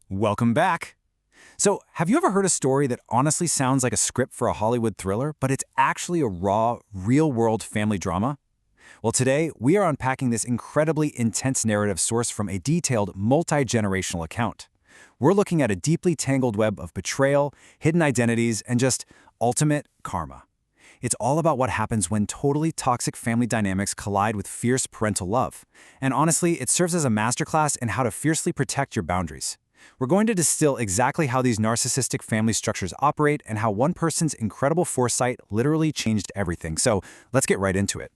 Welcome back. So, have you ever heard a story that honestly sounds like a script for a Hollywood thriller, but it's actually a raw, real-world family drama? Well, today, we are unpacking this incredibly intense narrative sourced from a detailed, multi-generational account. We're looking at a deeply tangled web of betrayal, hidden identities, and just ultimate karma. It's all about what happens when totally toxic family dynamics collide with fierce parental love. And honestly, it serves as a masterclass in how to fiercely protect your boundaries. We're going to distill exactly how these narcissistic family structures operate and how one person's incredible foresight literally changed everything. So let's get right into it.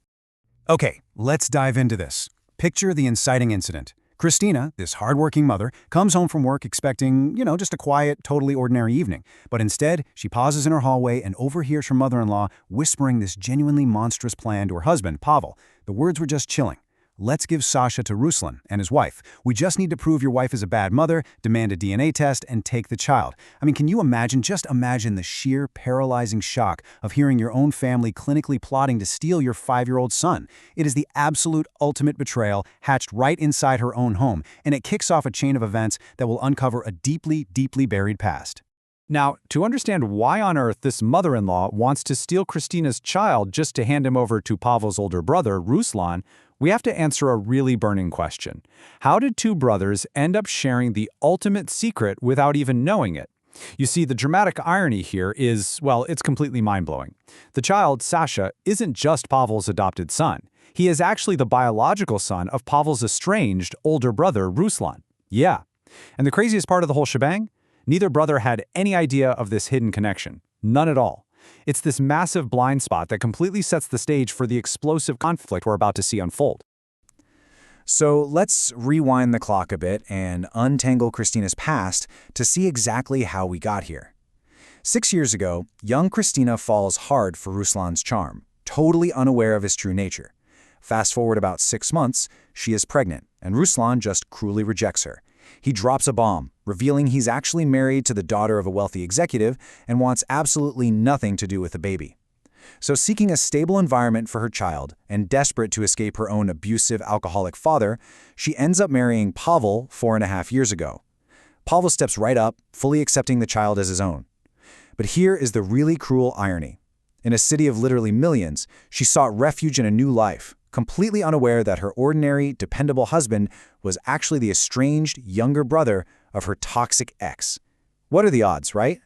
Okay, let's dive into this. Picture the inciting incident. Kristina, this hardworking mother, comes home from work expecting, just a quiet, totally ordinary evening. But instead, she pauses in her hallway and overhears her mother-in-law whispering this genuinely monstrous plan to her husband, Pavel. The words were just chilling. Let's give Sasha to Ruslan and his wife. We just need to prove your wife is a bad mother, demand a DNA test, and take the child. I mean, can you imagine, just imagine the sheer paralyzing shock of hearing your own family clinically plotting to steal your 5-year-old son. It is the absolute ultimate betrayal hatched right inside her own home, and it kicks off a chain of events that will uncover a deeply, deeply buried past. Now, to understand why on earth this mother-in-law wants to steal Kristina's child just to hand him over to Pavel's older brother, Ruslan, we have to answer a really burning question. How did two brothers end up sharing the ultimate secret without even knowing it? You see, the dramatic irony here is, well, it's completely mind-blowing. The child, Sasha, isn't just Pavel's adopted son. He is actually the biological son of Pavel's estranged older brother, Ruslan. Yeah. And the craziest part of the whole shebang? Neither brother had any idea of this hidden connection. None at all. It's this massive blind spot that completely sets the stage for the explosive conflict we're about to see unfold. So let's rewind the clock a bit and untangle Kristina's past to see exactly how we got here. 6 years ago, young Kristina falls hard for Ruslan's charm, totally unaware of his true nature. Fast forward about 6 months, she is pregnant, and Ruslan just cruelly rejects her. He drops a bomb, revealing he's actually married to the daughter of a wealthy executive and wants absolutely nothing to do with the baby. So seeking a stable environment for her child and desperate to escape her own abusive alcoholic father, she ends up marrying Pavel 4.5 years ago. Pavel steps right up, fully accepting the child as his own. But here is the really cruel irony. In a city of literally millions, she sought refuge in a new life, completely unaware that her ordinary, dependable husband was actually the estranged, younger brother of her toxic ex. What are the odds, right?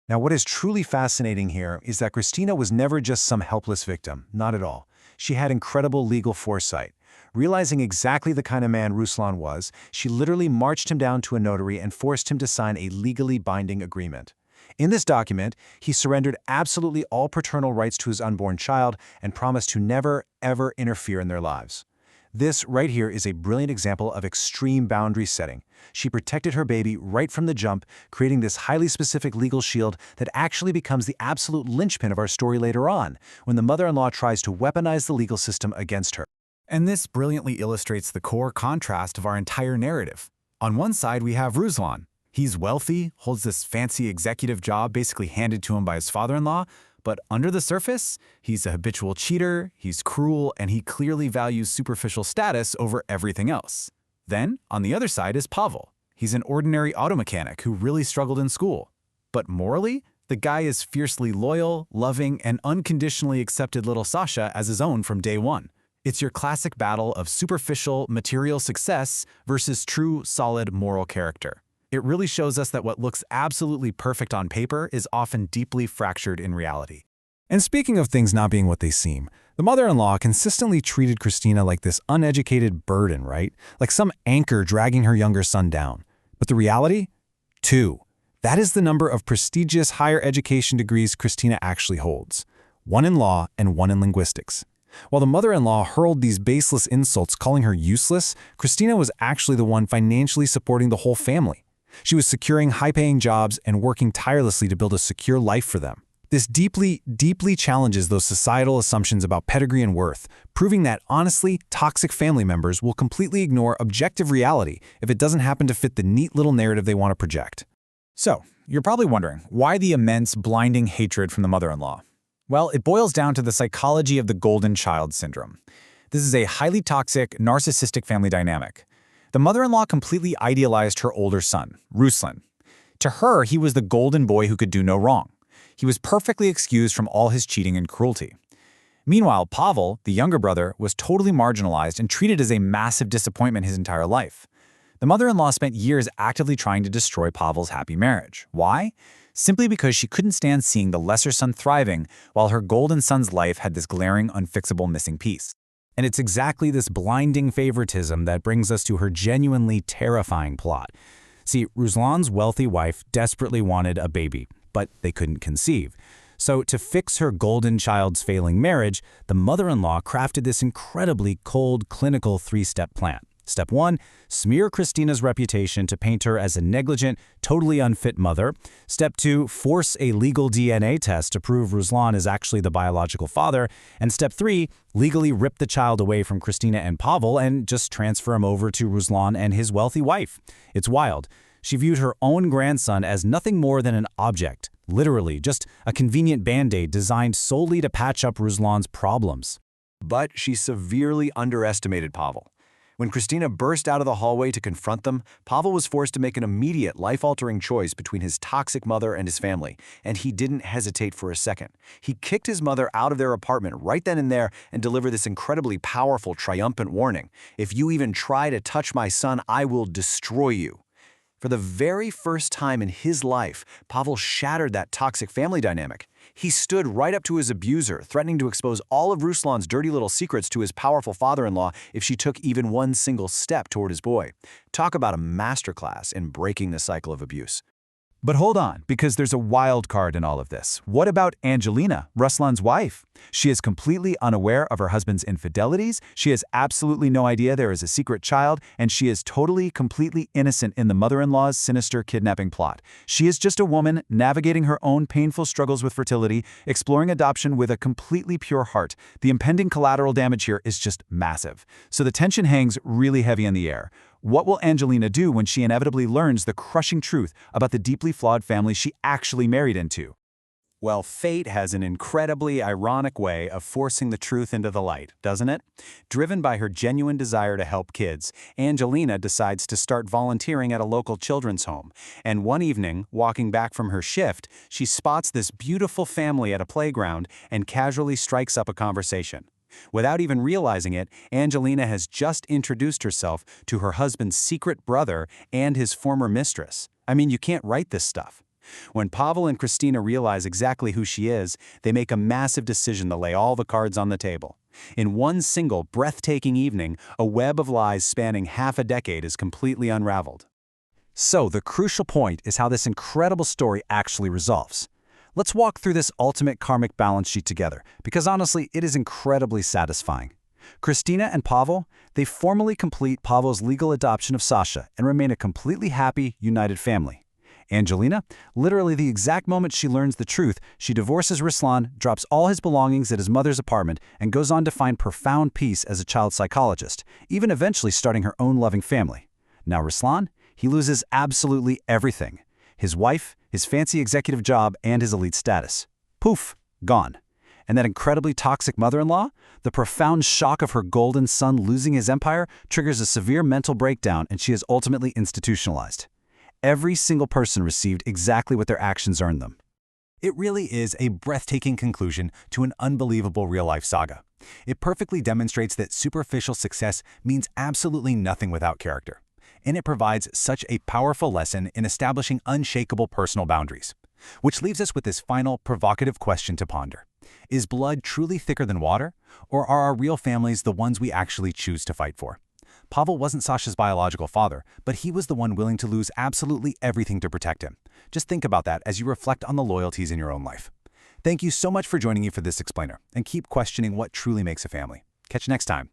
Now, what is truly fascinating here is that Kristina was never just some helpless victim, not at all. She had incredible legal foresight. Realizing exactly the kind of man Ruslan was, she literally marched him down to a notary and forced him to sign a legally binding agreement. In this document, he surrendered absolutely all paternal rights to his unborn child and promised to never, ever interfere in their lives. This right here is a brilliant example of extreme boundary setting. She protected her baby right from the jump, creating this highly specific legal shield that actually becomes the absolute linchpin of our story later on, when the mother-in-law tries to weaponize the legal system against her. And this brilliantly illustrates the core contrast of our entire narrative. On one side, we have Ruslan. He's wealthy, holds this fancy executive job basically handed to him by his father-in-law, but under the surface, he's a habitual cheater, he's cruel, and he clearly values superficial status over everything else. Then, on the other side is Pavel. He's an ordinary auto mechanic who really struggled in school. But morally, the guy is fiercely loyal, loving, and unconditionally accepted little Sasha as his own from day one. It's your classic battle of superficial, material success versus true, solid moral character. It really shows us that what looks absolutely perfect on paper is often deeply fractured in reality. And speaking of things not being what they seem, the mother-in-law consistently treated Kristina like this uneducated burden, right? Like some anchor dragging her younger son down. But the reality? 2. That is the number of prestigious higher education degrees Kristina actually holds. 1 in law and 1 in linguistics. While the mother-in-law hurled these baseless insults, calling her useless, Kristina was actually the one financially supporting the whole family. She was securing high-paying jobs and working tirelessly to build a secure life for them. This deeply, deeply challenges those societal assumptions about pedigree and worth, proving that, honestly, toxic family members will completely ignore objective reality if it doesn't happen to fit the neat little narrative they want to project. So, you're probably wondering, why the immense, blinding hatred from the mother-in-law? Well, it boils down to the psychology of the golden child syndrome. This is a highly toxic, narcissistic family dynamic. The mother-in-law completely idealized her older son, Ruslan. To her, he was the golden boy who could do no wrong. He was perfectly excused from all his cheating and cruelty. Meanwhile, Pavel, the younger brother, was totally marginalized and treated as a massive disappointment his entire life. The mother-in-law spent years actively trying to destroy Pavel's happy marriage. Why? Simply because she couldn't stand seeing the lesser son thriving while her golden son's life had this glaring, unfixable missing piece. And it's exactly this blinding favoritism that brings us to her genuinely terrifying plot. See, Ruslan's wealthy wife desperately wanted a baby, but they couldn't conceive. So to fix her golden child's failing marriage, the mother-in-law crafted this incredibly cold, clinical three-step plan. Step 1, smear Kristina's reputation to paint her as a negligent, totally unfit mother. Step 2, force a legal DNA test to prove Ruslan is actually the biological father. And Step 3, legally rip the child away from Kristina and Pavel and just transfer him over to Ruslan and his wealthy wife. It's wild. She viewed her own grandson as nothing more than an object, literally just a convenient band-aid designed solely to patch up Ruslan's problems. But she severely underestimated Pavel. When Kristina burst out of the hallway to confront them, Pavel was forced to make an immediate, life-altering choice between his toxic mother and his family, and he didn't hesitate for a second. He kicked his mother out of their apartment right then and there and delivered this incredibly powerful, triumphant warning. "If you even try to touch my son, I will destroy you." For the very first time in his life, Pavel shattered that toxic family dynamic. He stood right up to his abuser, threatening to expose all of Ruslan's dirty little secrets to his powerful father-in-law if she took even one single step toward his boy. Talk about a masterclass in breaking the cycle of abuse. But hold on, because there's a wild card in all of this. What about Angelina, Ruslan's wife? She is completely unaware of her husband's infidelities, she has absolutely no idea there is a secret child, and she is totally, completely innocent in the mother-in-law's sinister kidnapping plot. She is just a woman navigating her own painful struggles with fertility, exploring adoption with a completely pure heart. The impending collateral damage here is just massive. So the tension hangs really heavy in the air. What will Angelina do when she inevitably learns the crushing truth about the deeply flawed family she actually married into? Well, fate has an incredibly ironic way of forcing the truth into the light, doesn't it? Driven by her genuine desire to help kids, Angelina decides to start volunteering at a local children's home. And one evening, walking back from her shift, she spots this beautiful family at a playground and casually strikes up a conversation. Without even realizing it, Angelina has just introduced herself to her husband's secret brother and his former mistress. I mean, you can't write this stuff. When Pavel and Kristina realize exactly who she is, they make a massive decision to lay all the cards on the table. In one single, breathtaking evening, a web of lies spanning half a decade is completely unraveled. So, the crucial point is how this incredible story actually resolves. Let's walk through this ultimate karmic balance sheet together, because honestly, it is incredibly satisfying. Kristina and Pavel, they formally complete Pavel's legal adoption of Sasha and remain a completely happy, united family. Angelina, literally the exact moment she learns the truth, she divorces Ruslan, drops all his belongings at his mother's apartment, and goes on to find profound peace as a child psychologist, even eventually starting her own loving family. Now Ruslan, he loses absolutely everything. His wife, his fancy executive job, and his elite status. Poof, gone. And that incredibly toxic mother-in-law? The profound shock of her golden son losing his empire triggers a severe mental breakdown, and she is ultimately institutionalized. Every single person received exactly what their actions earned them. It really is a breathtaking conclusion to an unbelievable real-life saga. It perfectly demonstrates that superficial success means absolutely nothing without character. And it provides such a powerful lesson in establishing unshakable personal boundaries. Which leaves us with this final, provocative question to ponder. Is blood truly thicker than water? Or are our real families the ones we actually choose to fight for? Pavel wasn't Sasha's biological father, but he was the one willing to lose absolutely everything to protect him. Just think about that as you reflect on the loyalties in your own life. Thank you so much for joining me for this explainer, and keep questioning what truly makes a family. Catch you next time.